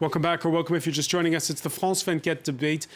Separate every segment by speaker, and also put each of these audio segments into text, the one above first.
Speaker 1: Welcome back, or welcome if you're just joining us. It's the France 24 debate.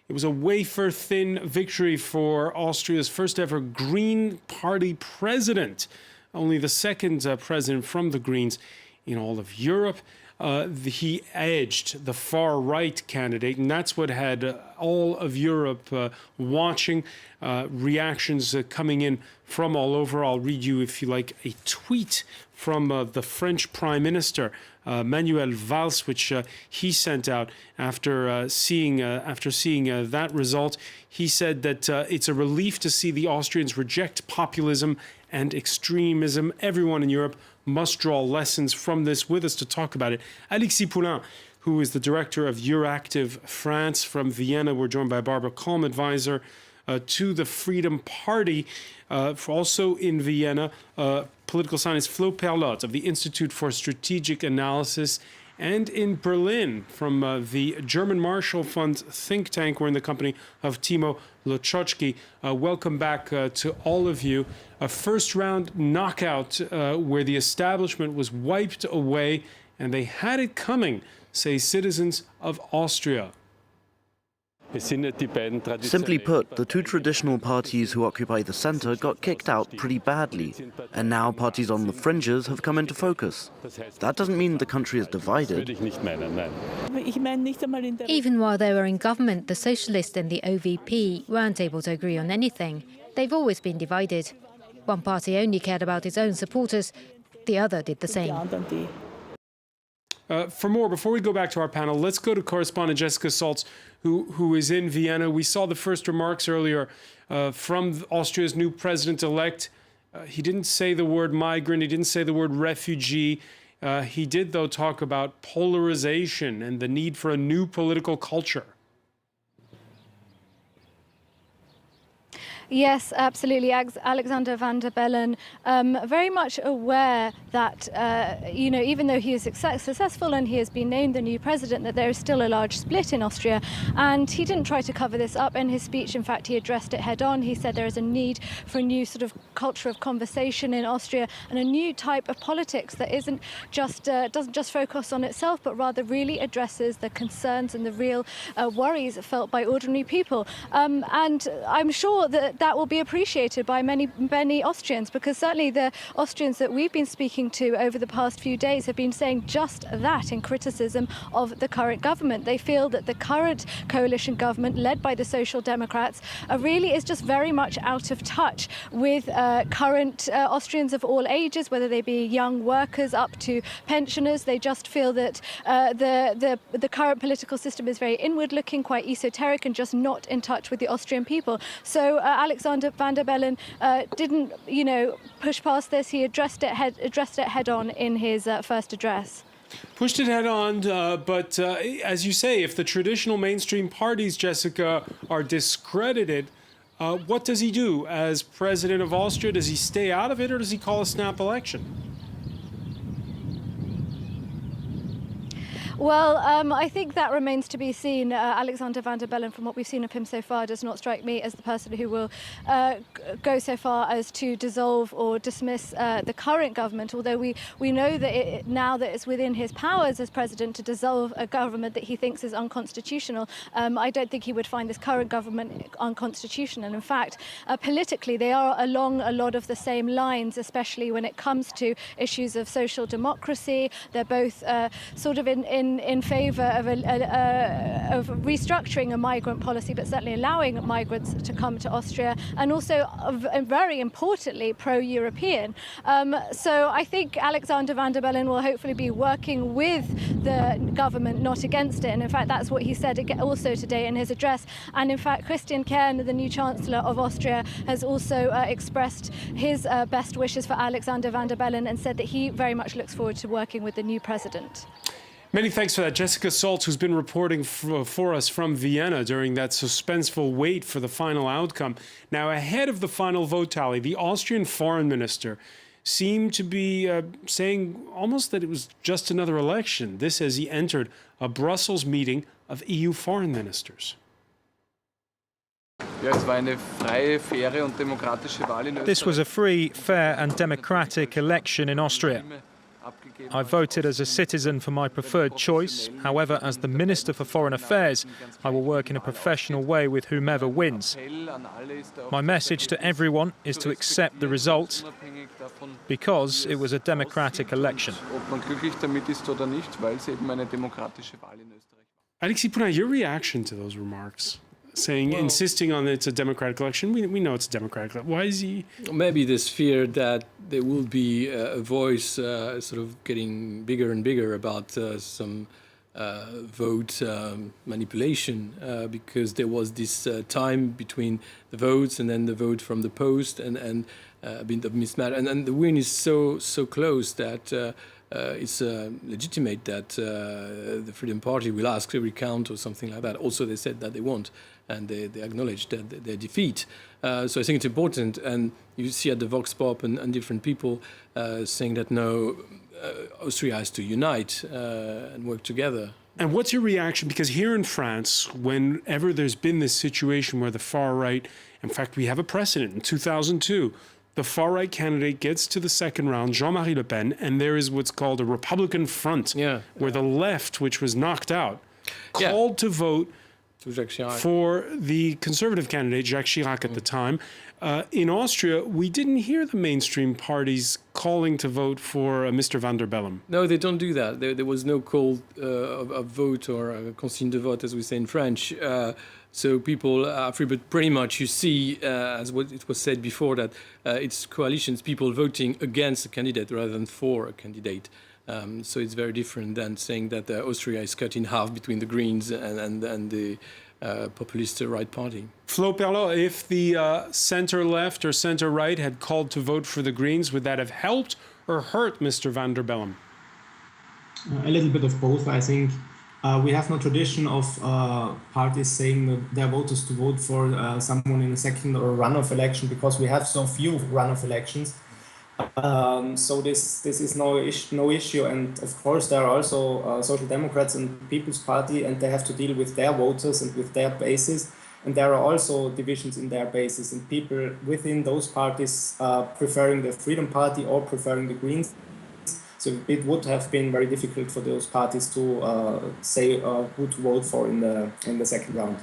Speaker 1: It was a wafer-thin victory for Austria's first ever Green Party president, only the second president from the Greens in all of Europe. He edged the far-right candidate, and that's what had all of Europe watching, reactions coming in from all over. I'll read you, if you like, a tweet from the French Prime Minister, Manuel Valls, which he sent out after seeing that result. He said that it's a relief to see the Austrians reject populism and extremism. Everyone in Europe must draw lessons from this. With us to talk about it, Alexis Poulain, who is the director of Euractiv France from Vienna. We're joined by Barbara Kalm, advisor to the Freedom Party, also in Vienna, political scientist Flo Perlotte of the Institute for Strategic Analysis, and in Berlin from the German Marshall Fund think tank. We're in the company of Timo Lochotsky. Welcome back to all of you. A first-round knockout where the establishment was wiped away, and they had it coming, say citizens of Austria.
Speaker 2: Simply put, the two traditional parties who occupy the center got kicked out pretty badly, and now parties on the fringes have come into focus. That doesn't mean the country is divided.
Speaker 3: Even while they were in government, the Socialists and the OVP weren't able to agree on anything. They've always been divided. One party only cared about its own supporters, the other did the same.
Speaker 1: For more, before we go back to our panel, let's go to correspondent Jessica Saltz, who is in Vienna. We saw the first remarks earlier from Austria's new president-elect. He didn't say the word migrant. He didn't say the word refugee. He did, though, talk about polarization and the need for a new political culture.
Speaker 3: Yes, absolutely. Alexander Van der Bellen, very much aware that, even though he is successful and he has been named the new president, that there is still a large split in Austria. And he didn't try to cover this up in his speech. In fact, he addressed it head on. He said there is a need for a new sort of culture of conversation in Austria and a new type of politics that doesn't just focus on itself, but rather really addresses the concerns and the real worries felt by ordinary people. And I'm sure that will be appreciated by many Austrians, because certainly the Austrians that we've been speaking to over the past few days have been saying just that in criticism of the current government. They feel that the current coalition government, led by the Social Democrats, really is just very much out of touch with current Austrians of all ages, whether they be young workers up to pensioners. They just feel that the current political system is very inward-looking, quite esoteric, and just not in touch with the Austrian people. So Alexander Van der Bellen didn't, push past this. He addressed it head on in his first address.
Speaker 1: Pushed it head on, but as you say, if the traditional mainstream parties, Jessica, are discredited, what does he do as president of Austria? Does he stay out of it, or does he call a snap election?
Speaker 3: Well, I think that remains to be seen. Alexander Van der Bellen, from what we've seen of him so far, does not strike me as the person who will go so far as to dissolve or dismiss the current government, although we know that now that it's within his powers as president to dissolve a government that he thinks is unconstitutional. I don't think he would find this current government unconstitutional. In fact, politically, they are along a lot of the same lines, especially when it comes to issues of social democracy. They're both sort of in favour of restructuring a migrant policy, but certainly allowing migrants to come to Austria, and also, very importantly, pro-European. So I think Alexander Van der Bellen will hopefully be working with the government, not against it. And in fact, that's what he said also today in his address. And in fact, Christian Kern, the new Chancellor of Austria, has also expressed his best wishes for Alexander Van der Bellen and said that he very much looks forward to working with the new president.
Speaker 1: Many thanks for that. Jessica Saltz, who's been reporting for us from Vienna during that suspenseful wait for the final outcome. Now, ahead of the final vote tally, the Austrian foreign minister seemed to be saying almost that it was just another election. This as he entered a Brussels meeting of EU foreign ministers.
Speaker 4: This was a free, fair and democratic election in Austria. I voted as a citizen for my preferred choice. However, as the Minister for Foreign Affairs, I will work in a professional way with whomever wins. My message to everyone is to accept the result because it was a democratic election.
Speaker 1: Alexis Poulain, your reaction to those remarks? Saying, insisting on it's a democratic election. We know it's a democratic election. Why is he?
Speaker 5: Maybe this fear that there will be a voice sort of getting bigger and bigger about some vote manipulation, because there was this time between the votes and then the vote from the post and a bit of mismatch. And the win is so close that it's legitimate that the Freedom Party will ask a recount or something like that. Also, they said that they won't, and they acknowledged that their defeat. So I think it's important, and you see at the Vox Pop and different people saying that no, Austria has to unite and work together.
Speaker 1: And what's your reaction? Because here in France, whenever there's been this situation where the far right, in fact, we have a precedent in 2002, the far-right candidate gets to the second round, Jean-Marie Le Pen, and there is what's called a Republican front, where the left, which was knocked out, called to vote for the conservative candidate, Jacques Chirac at the time. In Austria, we didn't hear the mainstream parties calling to vote for Mr. Van der Bellen.
Speaker 5: No, they don't do that. There was no call of vote or consigne de vote, as we say in French. So people are free, but pretty much you see, as what it was said before, that it's coalitions, people voting against a candidate rather than for a candidate. So it's very different than saying that Austria is cut in half between the Greens and the populist right party.
Speaker 1: Flo Perlot, if the center-left or center-right had called to vote for the Greens, would that have helped or hurt Mr. Van der Bellen?
Speaker 6: A little bit of both, I think. We have no tradition of parties saying their voters to vote for someone in a second or runoff election, because we have so few runoff elections. So this is no issue. And of course, there are also Social Democrats and People's Party, and they have to deal with their voters and with their bases. And there are also divisions in their bases, and people within those parties preferring the Freedom Party or preferring the Greens. So it would have been very difficult for those parties to say who to vote for in the second round.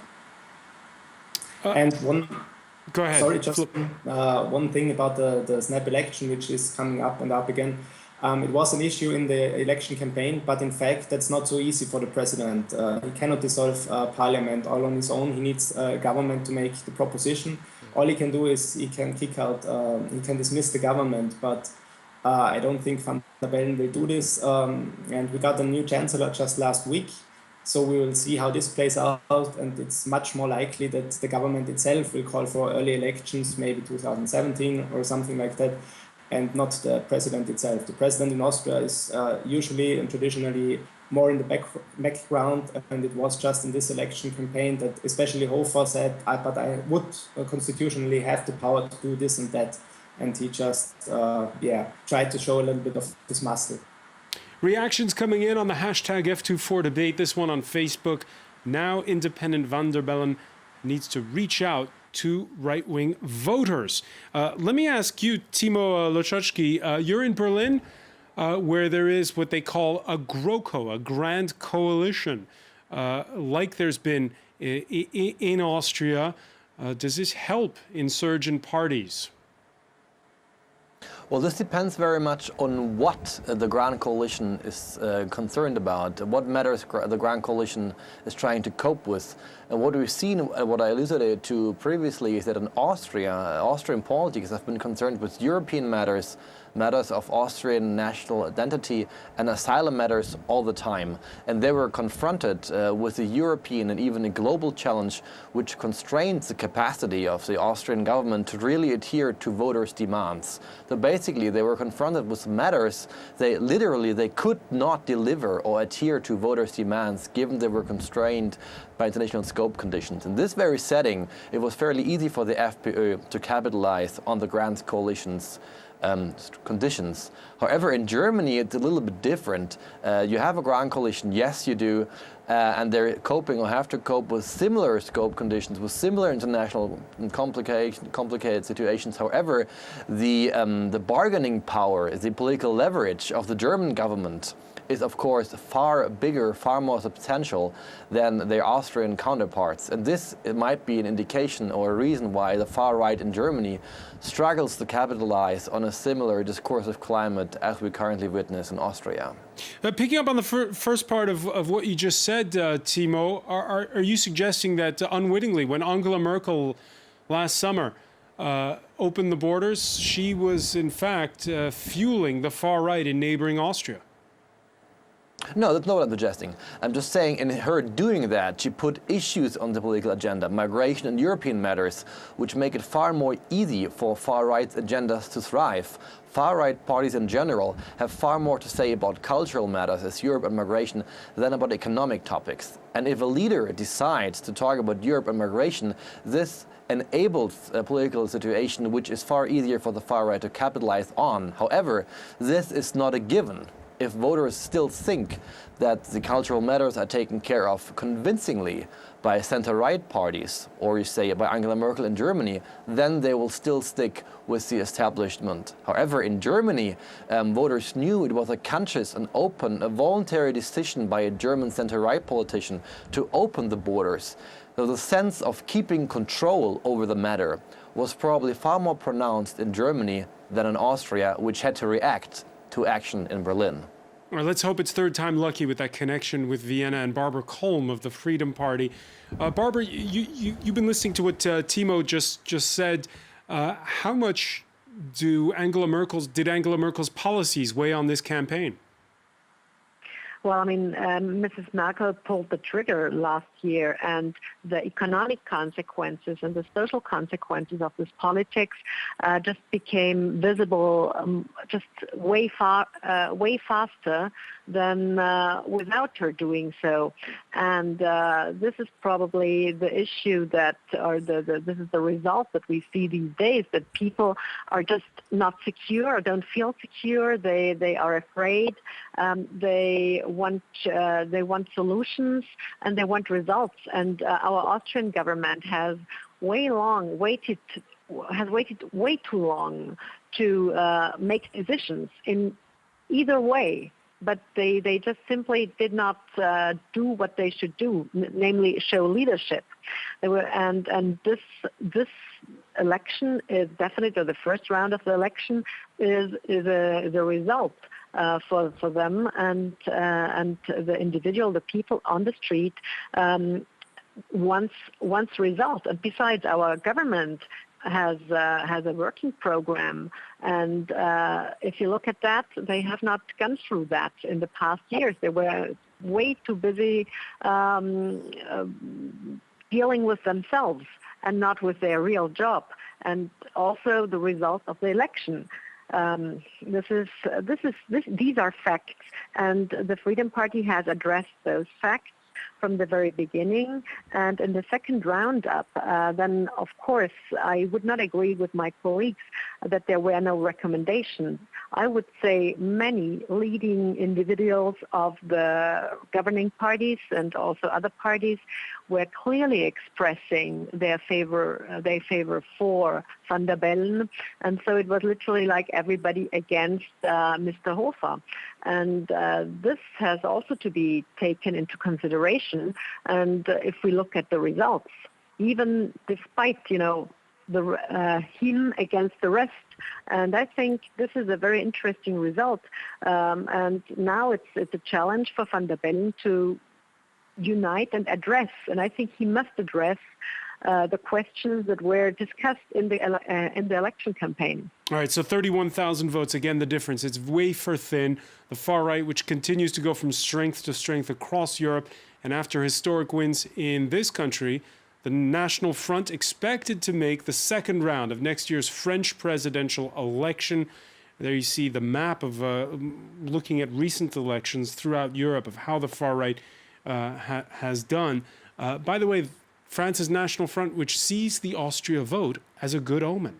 Speaker 1: Go ahead.
Speaker 6: Sorry, just one thing about the snap election, which is coming up and up again. It was an issue in the election campaign, but in fact, that's not so easy for the president. He cannot dissolve parliament all on his own. He needs government to make the proposition. All he can do is he can he can dismiss the government, but I don't think Van der Bellen will do this. And we got a new chancellor just last week. So we will see how this plays out, and it's much more likely that the government itself will call for early elections, maybe 2017 or something like that, and not the president itself. The president in Austria is usually and traditionally more in the background, and it was just in this election campaign that especially Hofer said, but I would constitutionally have the power to do this and that. And he just tried to show a little bit of his muscle.
Speaker 1: Reactions coming in on the hashtag F24 debate, this one on Facebook. Now independent Van der Bellen needs to reach out to right-wing voters. Let me ask you, Timo Lochocki, you're in Berlin, where there is what they call a GroKo, a grand coalition, like there's been in Austria. Does this help insurgent parties?
Speaker 7: Well, this depends very much on what the Grand Coalition is concerned about, what matters the Grand Coalition is trying to cope with. And what we've seen, what I alluded to previously, is that in Austria, Austrian politics have been concerned with European matters, matters of Austrian national identity, and asylum matters all the time. And they were confronted with a European and even a global challenge which constrains the capacity of the Austrian government to really adhere to voters' demands. So basically, they were confronted with matters they could not deliver or adhere to voters' demands, given they were constrained by international scope scope conditions. In this very setting, it was fairly easy for the FPÖ to capitalize on the Grand Coalition's conditions. However, in Germany, it's a little bit different. You have a Grand Coalition, yes, you do, and they're coping or have to cope with similar scope conditions, with similar international complicated situations. However, the bargaining power, the political leverage of the German government is of course far bigger, far more substantial than their Austrian counterparts. And this, it might be an indication or a reason why the far right in Germany struggles to capitalize on a similar discursive climate as we currently witness in Austria.
Speaker 1: Picking up on the first part of what you just said, Timo, are you suggesting that unwittingly, when Angela Merkel last summer opened the borders, she was in fact fueling the far right in neighboring Austria?
Speaker 7: No, that's not what I'm suggesting. I'm just saying in her doing that, she put issues on the political agenda, migration and European matters, which make it far more easy for far-right agendas to thrive. Far-right parties in general have far more to say about cultural matters as Europe and migration than about economic topics. And if a leader decides to talk about Europe and migration, this enables a political situation which is far easier for the far-right to capitalize on. However, this is not a given. If voters still think that the cultural matters are taken care of convincingly by center-right parties, or you say by Angela Merkel in Germany, then they will still stick with the establishment. However, in Germany, voters knew it was a conscious and open, a voluntary decision by a German center-right politician to open the borders. So the sense of keeping control over the matter was probably far more pronounced in Germany than in Austria, which had to react to action in Berlin.
Speaker 1: All right, let's hope it's third time lucky with that connection with Vienna and Barbara Kolm of the Freedom Party. Barbara, you've been listening to what Timo just said. How much did Angela Merkel's policies weigh on this campaign?
Speaker 8: Well, I mean, Mrs. Merkel pulled the trigger last year, and the economic consequences and the social consequences of this politics just became visible just way faster than without her doing so. And this is probably the issue that, or this is the result that we see these days, that people are just not secure, or don't feel secure. They are afraid. They want solutions, and they want results. And our Austrian government has waited way too long to make decisions in either way. But they just simply did not do what they should do, namely show leadership. And this election is definitely, or the first round of the election is a result for them, and the individual, the people on the street wants results. And besides, our government has a working program, and if you look at that, they have not gone through that in the past years. They were way too busy dealing with themselves and not with their real job. And also the result of the election. These are facts, and the Freedom Party has addressed those facts from the very beginning. And in the second roundup, then of course I would not agree with my colleagues that there were no recommendations. I would say many leading individuals of the governing parties and also other parties were clearly expressing their favor for Van der Bellen, and so it was literally like everybody against Mr. Hofer. And this has also to be taken into consideration. And if we look at the results, even despite, him against the rest, and I think this is a very interesting result. And now it's a challenge for Van der Bellen to unite and address, and I think he must address the questions that were discussed in the election campaign.
Speaker 1: All right, so 31,000 votes. Again, the difference. It's wafer thin. The far right, which continues to go from strength to strength across Europe, and after historic wins in this country, the National Front expected to make the second round of next year's French presidential election. There you see the map of looking at recent elections throughout Europe of how the far right has done. By the way, France's National Front, which sees the Austria vote as a good omen.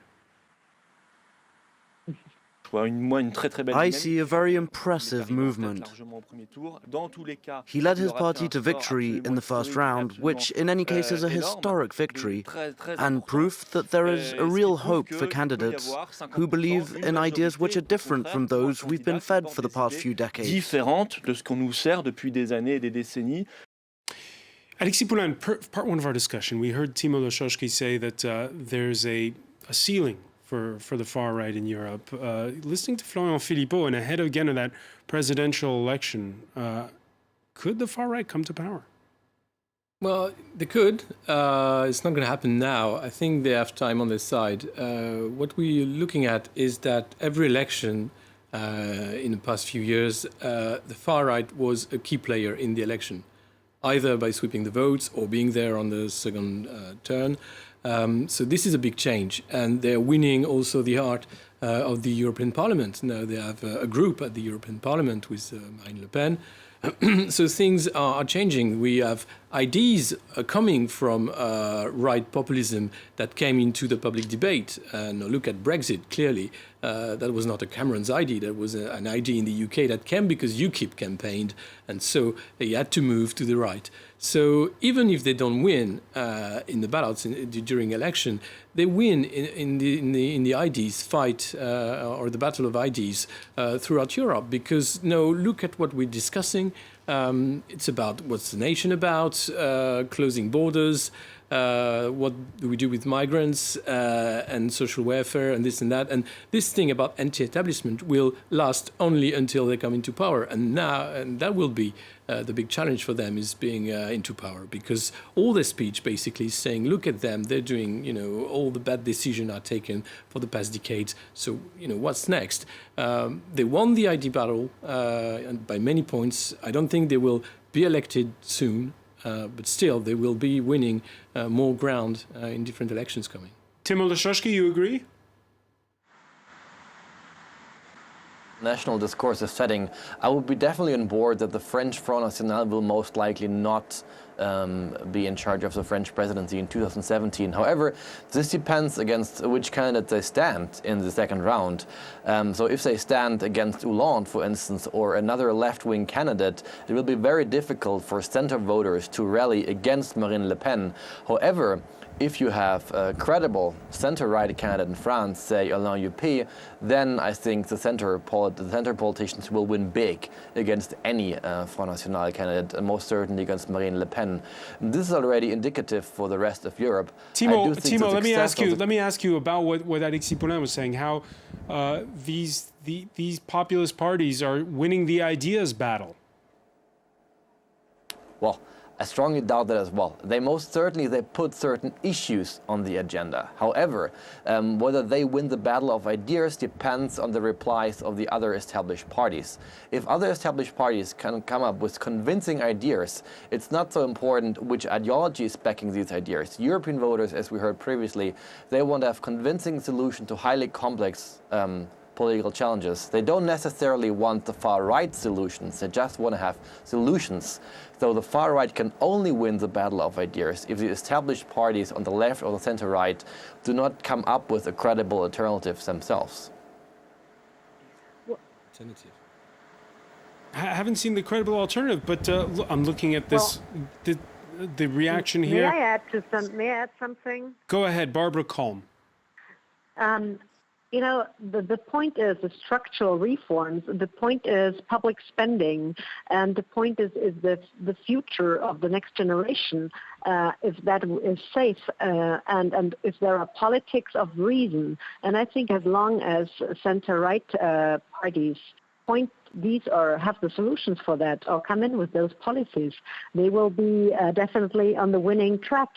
Speaker 2: I see a very impressive movement. He led his party to victory in the first round, which in any case is a historic victory, and proof that there is a real hope for candidates who believe in ideas which are different from those we've been fed for the past few decades.
Speaker 1: Alexis Poulain, part one of our discussion, we heard Timo Laszczewski say that there's a ceiling for the far right in Europe. Listening to Florian Philippot and ahead again of that presidential election, could the far right come to power?
Speaker 5: Well, they could. It's not going to happen now. I think they have time on their side. What we're looking at is that every election in the past few years, the far right was a key player in the election, either by sweeping the votes or being there on the second turn. So this is a big change, and they're winning also the heart of the European Parliament. Now they have a group at the European Parliament with Marine Le Pen. So things are changing. We have ideas coming from right populism that came into the public debate. And look at Brexit, clearly. That was not a Cameron's idea. That was an idea in the UK that came because UKIP campaigned. And so they had to move to the right. So even if they don't win in the ballots during election, they win in the ideas fight or the battle of ideas throughout Europe. Because look at what we're discussing. It's about what's the nation about, closing borders, what do we do with migrants and social welfare and this and that. And this thing about anti-establishment will last only until they come into power. And that will be the big challenge for them, is being into power, because all their speech basically is saying, look at them, they're doing, all the bad decisions are taken for the past decades. So, what's next? They won the ID battle and by many points. I don't think they will be elected soon. But still, they will be winning more ground in different elections coming.
Speaker 1: Timo Laszczewski, you agree?
Speaker 7: National discourse is setting. I would be definitely on board that the French Front National will most likely not be in charge of the French presidency in 2017. However, this depends against which candidate they stand in the second round. So if they stand against Hollande, for instance, or another left-wing candidate, it will be very difficult for center voters to rally against Marine Le Pen. However, if you have a credible center-right candidate in France, say Alain Juppé, then I think the center politicians will win big against any Front National candidate, and most certainly against Marine Le Pen. And this is already indicative for the rest of Europe.
Speaker 1: Timo, let me ask you about what Alexis Poulain was saying. How these populist parties are winning the ideas battle.
Speaker 7: Well, I strongly doubt that as well. They most certainly put certain issues on the agenda. However, whether they win the battle of ideas depends on the replies of the other established parties. If other established parties can come up with convincing ideas, it's not so important which ideology is backing these ideas. European voters, as we heard previously, they want to have convincing solutions to highly complex political challenges. They don't necessarily want the far-right solutions, they just want to have solutions. So the far-right can only win the battle of ideas if the established parties on the left or the center-right do not come up with a credible alternatives themselves.
Speaker 1: I haven't seen the credible alternative, but I'm looking at this, the reaction here.
Speaker 8: May I add something?
Speaker 1: Go ahead, Barbara Kalm.
Speaker 8: The point is the structural reforms. The point is public spending, and the point is the future of the next generation. If that is safe, and if there are politics of reason, and I think as long as center-right parties point these or have the solutions for that or come in with those policies, they will be definitely on the winning track,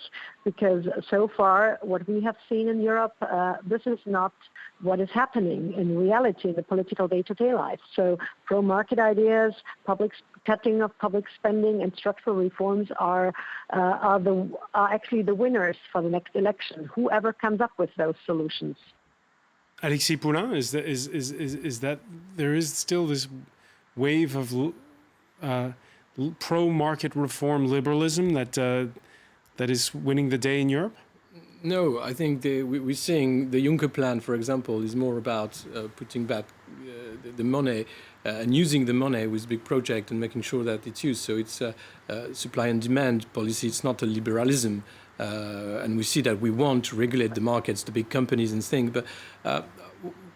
Speaker 8: because so far what we have seen in Europe, this is not what is happening in reality in the political day-to-day life. So pro-market ideas, cutting of public spending and structural reforms are actually the winners for the next election, whoever comes up with those solutions.
Speaker 1: Alexis Poulain, is that there is still this wave of pro-market reform liberalism that that is winning the day in Europe?
Speaker 5: No, I think we're seeing the Juncker plan, for example, is more about putting back the money and using the money with big project and making sure that it's used. So it's a supply and demand policy. It's not a liberalism. And we see that we want to regulate the markets, the big companies and things. But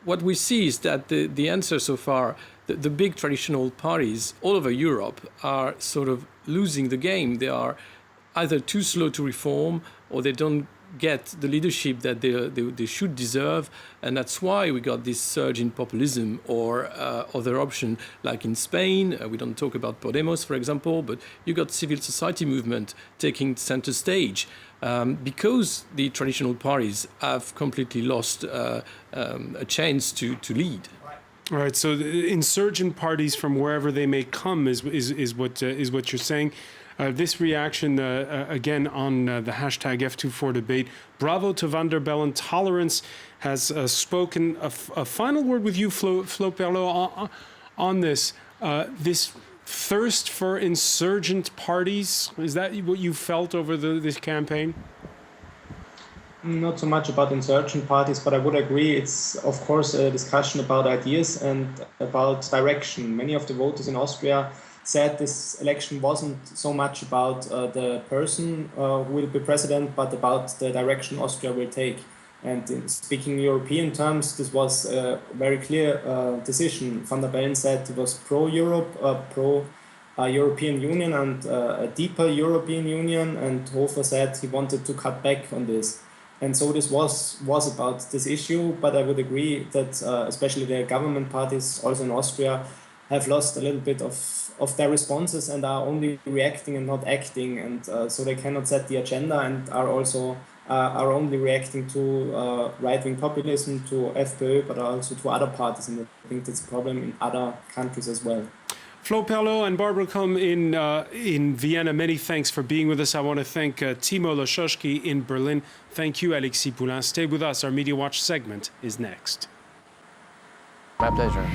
Speaker 5: what we see is that the answer so far, the big traditional parties all over Europe are sort of losing the game. They are either too slow to reform, or they don't get the leadership that they should deserve, and that's why we got this surge in populism or other option like in Spain. We don't talk about Podemos, for example, but you got civil society movement taking center stage because the traditional parties have completely lost a chance to lead.
Speaker 1: All right, so the insurgent parties from wherever they may come is what you're saying. This reaction, again, on the hashtag F24 debate. Bravo to Van der Bellen. Tolerance has spoken. A final word with you, Flo Perlot, on this. This thirst for insurgent parties, is that what you felt over this campaign?
Speaker 6: Not so much about insurgent parties, but I would agree it's, of course, a discussion about ideas and about direction. Many of the voters in Austria said this election wasn't so much about the person who will be president, but about the direction Austria will take. And in speaking European terms, this was a very clear decision. Van der Bellen said it was pro-Europe, pro-European Union and a deeper European Union, and Hofer said he wanted to cut back on this. And so this was about this issue, but I would agree that especially the government parties, also in Austria, have lost a little bit of their responses and are only reacting and not acting, and so they cannot set the agenda and are also are only reacting to right-wing populism, to FPÖ, but also to other parties, and I think that's a problem in other countries as well.
Speaker 1: Flo Perlot and Barbara Kumm in Vienna, many thanks for being with us. I want to thank Timo Lashoshki in Berlin. Thank you, Alexis Poulain. Stay with us. Our Media Watch segment is next.
Speaker 7: My pleasure.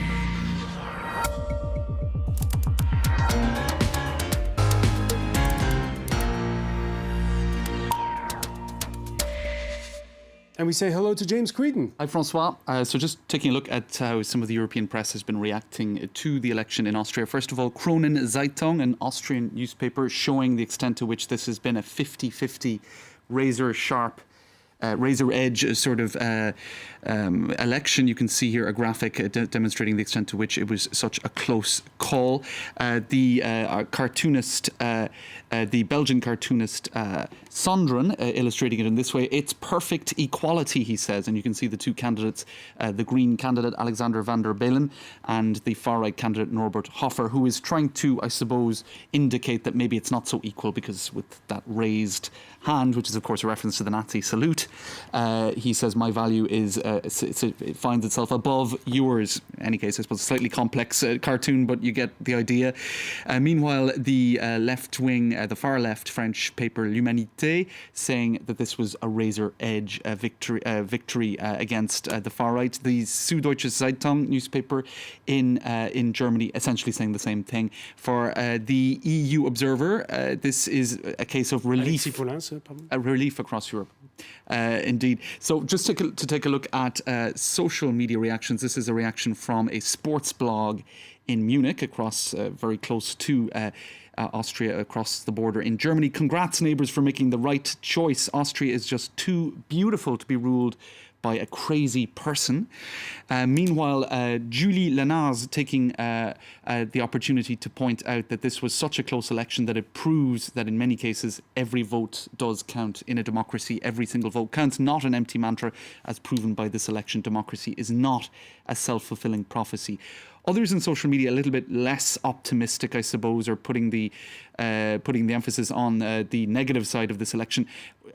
Speaker 1: And we say hello to James Creedon.
Speaker 9: Hi, François. So just taking a look at how some of the European press has been reacting to the election in Austria. First of all, Kronen Zeitung, an Austrian newspaper, showing the extent to which this has been a 50-50 razor-sharp, razor-edge sort of election. You can see here a graphic demonstrating the extent to which it was such a close call. The cartoonist, the Belgian cartoonist Sondren, illustrating it in this way: "It's perfect equality," he says. And you can see the two candidates, the Green candidate Alexander Van der Bellen and the far-right candidate Norbert Hofer, who is trying to, I suppose, indicate that maybe it's not so equal, because with that raised hand, which is of course a reference to the Nazi salute, he says, "My value is it finds itself above yours." In any case, I suppose a slightly complex cartoon, but you get the idea. Meanwhile, the left-wing, the far-left French paper L'Humanité, saying that this was a razor-edge victory against the far-right. The Süddeutsche Zeitung newspaper in Germany essentially saying the same thing. For the EU Observer, this is a case of relief across Europe. Indeed. So just to take a look at social media reactions, this is a reaction from a sports blog in Munich, across very close to Austria, across the border in Germany. "Congrats, neighbours, for making the right choice. Austria is just too beautiful to be ruled by a crazy person." Meanwhile, Julie Lenaz taking the opportunity to point out that this was such a close election that it proves that in many cases every vote does count in a democracy. Every single vote counts, not an empty mantra, as proven by this election. Democracy is not a self-fulfilling prophecy. Others in social media a little bit less optimistic, I suppose, are putting the emphasis on the negative side of this election.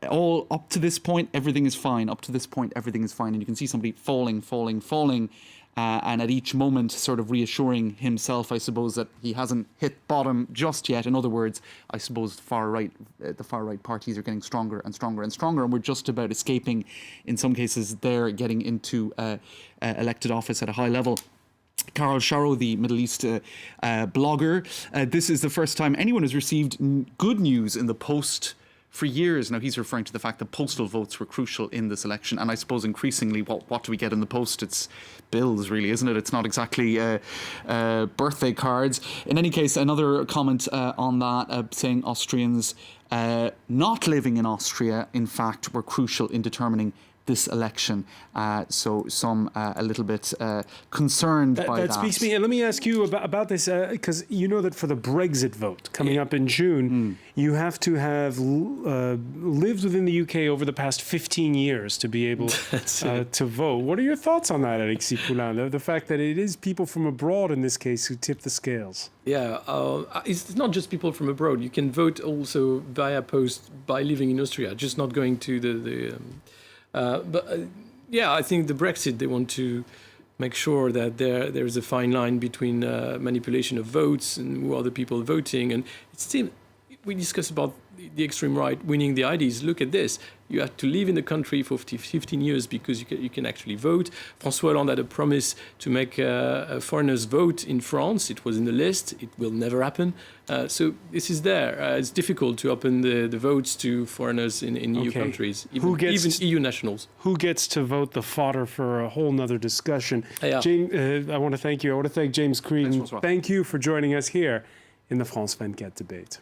Speaker 9: All up to this point, everything is fine. Up to this point, everything is fine. And you can see somebody falling, and at each moment sort of reassuring himself, I suppose, that he hasn't hit bottom just yet. In other words, I suppose the far right parties are getting stronger and stronger and stronger, and we're just about escaping, in some cases, they're getting into elected office at a high level. Carol Sharo, the Middle East blogger, this is the first time anyone has received good news in the for years now, he's referring to the fact that postal votes were crucial in this election. And I suppose increasingly, what do we get in the post? It's bills, really, isn't it? It's not exactly birthday cards. In any case, another comment on that, saying Austrians not living in Austria, in fact, were crucial in determining this election. So some a little bit concerned by that.
Speaker 1: That speaks to me. And let me ask you about this, because you know that for the Brexit vote coming up in June, you have to have lived within the UK over the past 15 years to be able to vote. What are your thoughts on that, Alexis Poulain? The fact that it is people from abroad in this case who tip the scales.
Speaker 5: Yeah, it's not just people from abroad. You can vote also via post by living in Austria, just not going to yeah, I think the Brexit, they want to make sure that there's a fine line between manipulation of votes and who are the people voting. And it's still, we discuss about the extreme right winning the IDs. Look at this. You have to live in the country for 15 years because you can actually vote. François Hollande had a promise to make foreigners vote in France. It was in the list. It will never happen. So this is there. It's difficult to open the votes to foreigners in EU countries, even EU nationals.
Speaker 1: Who gets to vote? The fodder for a whole nother discussion. James, I want to thank you. I want to thank James Creedon. Thank you for joining us here in the France 24 debate.